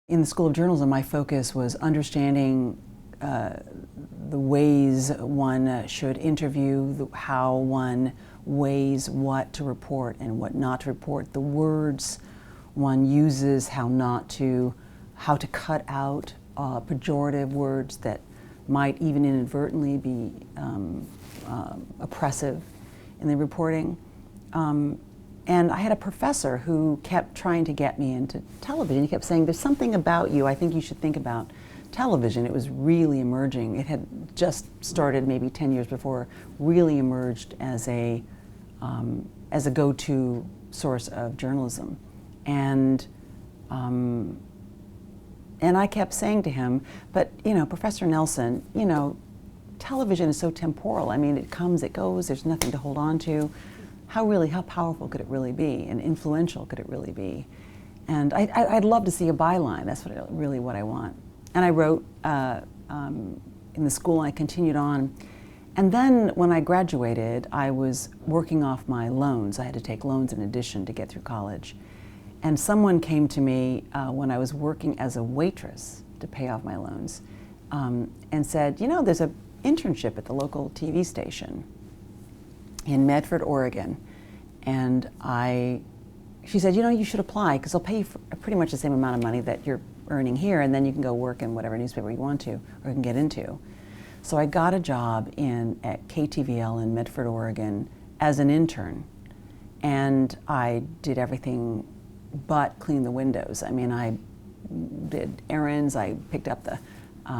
In the School of Journalism, my focus was understanding the ways one should interview, how one weighs what to report and what not to report, the words one uses, how to cut out pejorative words that might even inadvertently be oppressive in the reporting. And I had a professor who kept trying to get me into television. He kept saying, there's something about you, I think you should think about television. It was really emerging. It had just started maybe 10 years before, really emerged as a go-to source of journalism. And I kept saying to him, but Professor Nelson, television is so temporal. I mean, it comes, it goes, there's nothing to hold on to. How powerful could it really be, and influential could it really be? And I'd love to see a byline. That's really what I want. And I wrote in the school, and I continued on. And then when I graduated, I was working off my loans. I had to take loans in addition to get through college. And someone came to me when I was working as a waitress to pay off my loans and said, there's an internship at the local TV station in Medford, Oregon. And she said, you should apply because they'll pay you for pretty much the same amount of money that you're earning here, and then you can go work in whatever newspaper you want to or can get into. So I got a job at KTVL in Medford, Oregon as an intern. And I did everything but clean the windows. I mean, I did errands, I picked up the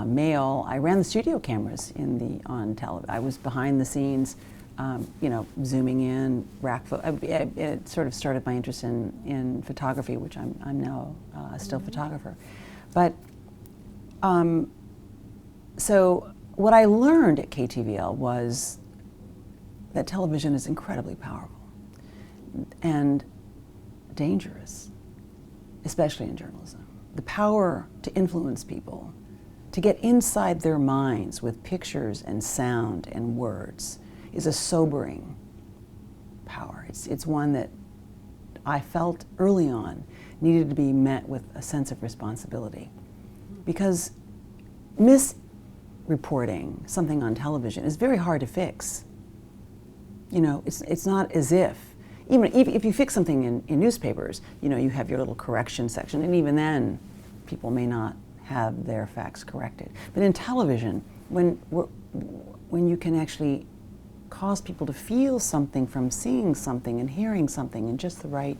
mail, I ran the studio cameras on television. I was behind the scenes, zooming in, it sort of started my interest in photography, which I'm now a still photographer. But so what I learned at KTVL was that television is incredibly powerful and dangerous, especially in journalism. The power to influence people, to get inside their minds with pictures and sound and words, is a sobering power. It's one that I felt early on needed to be met with a sense of responsibility. Because misreporting something on television is very hard to fix. It's not as even if you fix something in newspapers, you have your little correction section, and even then, people may not have their facts corrected. But in television, when you can actually cause people to feel something from seeing something and hearing something in just the right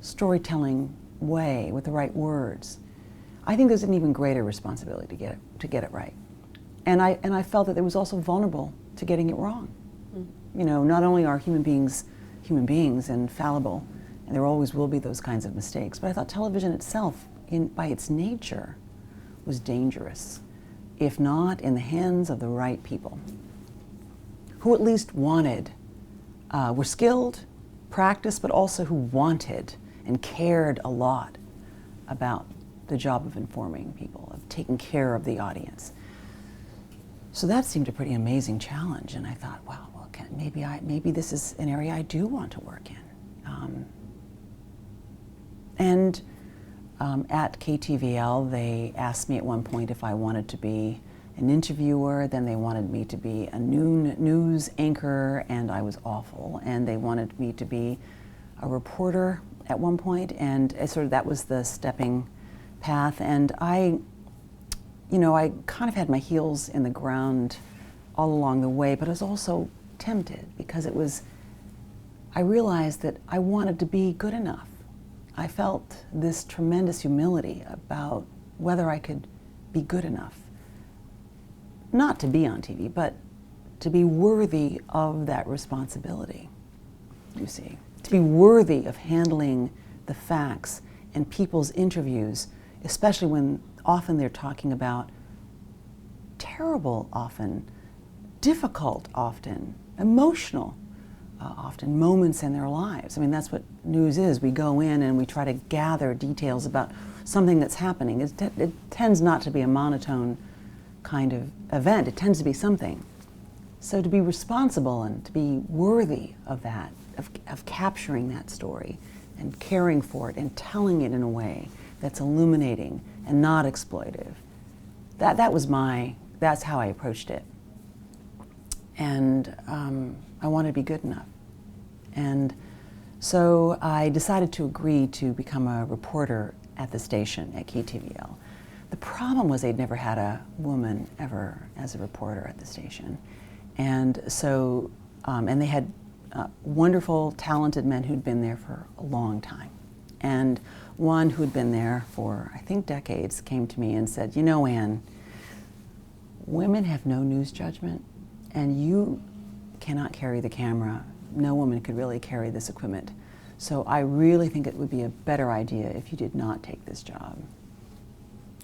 storytelling way with the right words, I think there's an even greater responsibility to get it right. And I felt that it was also vulnerable to getting it wrong. Not only are human beings and fallible, and there always will be those kinds of mistakes, but I thought television itself, by its nature, was dangerous, if not in the hands of the right people, who at least were skilled, practiced, but also who wanted and cared a lot about the job of informing people, of taking care of the audience. So that seemed a pretty amazing challenge, and I thought, wow, maybe this is an area I do want to work in. At KTVL, they asked me at one point if I wanted to be an interviewer, then they wanted me to be a news anchor, and I was awful, and they wanted me to be a reporter at one point, and that was the stepping path. And I kind of had my heels in the ground all along the way, but I was also tempted because I realized that I wanted to be good enough. I felt this tremendous humility about whether I could be good enough. Not to be on TV, but to be worthy of that responsibility, you see. To be worthy of handling the facts and people's interviews, especially when often they're talking about terrible often, difficult often, emotional often moments in their lives. I mean, that's what news is. We go in and we try to gather details about something that's happening. It tends not to be a monotone kind of event. It tends to be something. So to be responsible and to be worthy of that, of capturing that story and caring for it and telling it in a way that's illuminating and not exploitive. That's how I approached it. And I wanted to be good enough. And so I decided to agree to become a reporter at the station at KTVL. The problem was they'd never had a woman ever as a reporter at the station. And so, and they had wonderful, talented men who'd been there for a long time. And one who'd been there for, I think, decades came to me and said, "You know, Ann, women have no news judgment, and you cannot carry the camera. No woman could really carry this equipment. So I really think it would be a better idea if you did not take this job."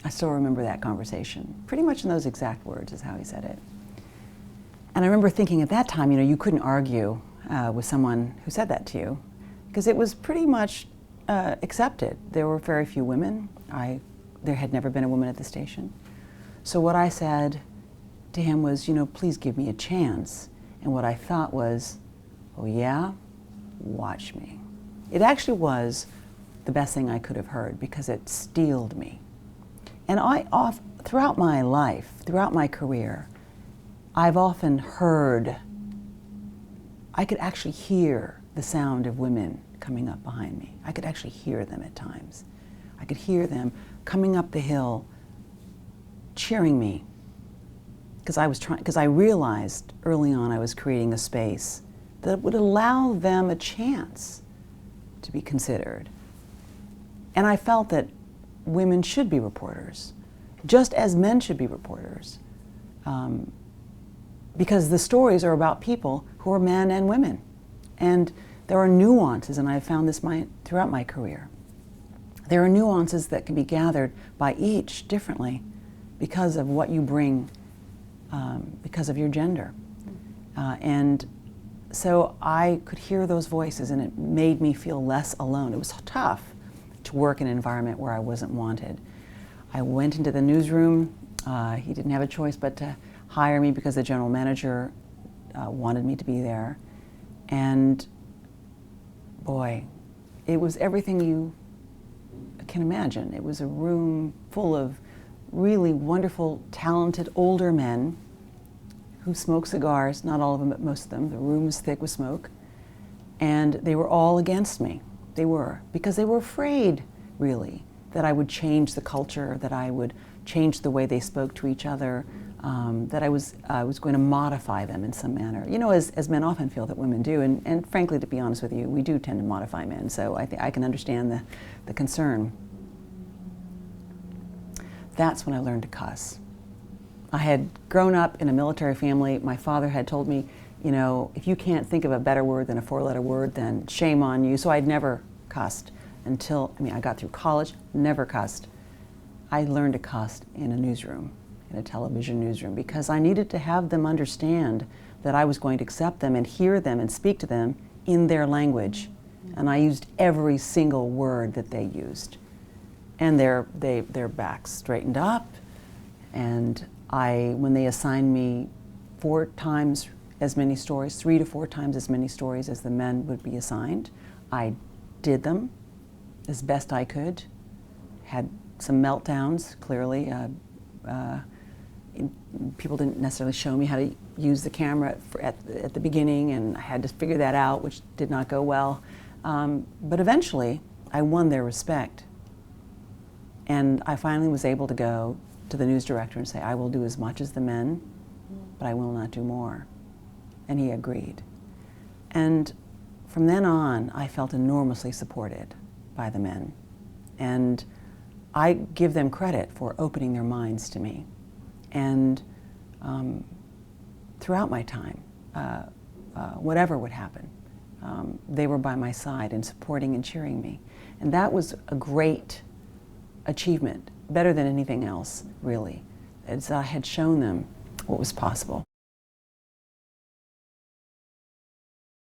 I still remember that conversation. Pretty much in those exact words is how he said it. And I remember thinking at that time, you know, you couldn't argue with someone who said that to you, because it was pretty much accepted. There were very few women. There had never been a woman at the station. So what I said to him was, you know, please give me a chance. And what I thought was, oh yeah, watch me. It actually was the best thing I could have heard, because it steeled me. And throughout my life, throughout my career, I've often heard, I could actually hear the sound of women coming up behind me. I could actually hear them at times. I could hear them coming up the hill, cheering me, because I realized early on I was creating a space that would allow them a chance to be considered. And I felt that women should be reporters, just as men should be reporters, because the stories are about people who are men and women. And there are nuances, and I've found this throughout my career. There are nuances that can be gathered by each differently because of what you bring, because of your gender. And so I could hear those voices, and it made me feel less alone. It was tough to work in an environment where I wasn't wanted. I went into the newsroom. He didn't have a choice but to hire me because the general manager wanted me to be there. And boy, it was everything you can imagine. It was a room full of really wonderful, talented, older men who smoked cigars, not all of them, but most of them. The room was thick with smoke. And they were all against me. They were, because they were afraid, really, that I would change the culture, that I would change the way they spoke to each other, that I was going to modify them in some manner. You know, as men often feel that women do, and frankly, to be honest with you, we do tend to modify men, so I can understand the concern. That's when I learned to cuss. I had grown up in a military family. My father had told me, you know, if you can't think of a better word than a four-letter word, then shame on you. So I'd never cussed until, I got through college, never cussed. I learned to cuss in a newsroom, in a television newsroom, because I needed to have them understand that I was going to accept them and hear them and speak to them in their language. And I used every single word that they used. And their backs straightened up, and when they assigned me 4 times as many stories, 3 to 4 times as many stories as the men would be assigned, I did them as best I could. Had some meltdowns, clearly. People didn't necessarily show me how to use the camera at the beginning, and I had to figure that out, which did not go well. But eventually, I won their respect. And I finally was able to go to the news director and say, I will do as much as the men, but I will not do more. And he agreed. And from then on, I felt enormously supported by the men. And I give them credit for opening their minds to me. And throughout my time, whatever would happen, they were by my side and supporting and cheering me. And that was a great achievement, better than anything else, really. As I had shown them what was possible.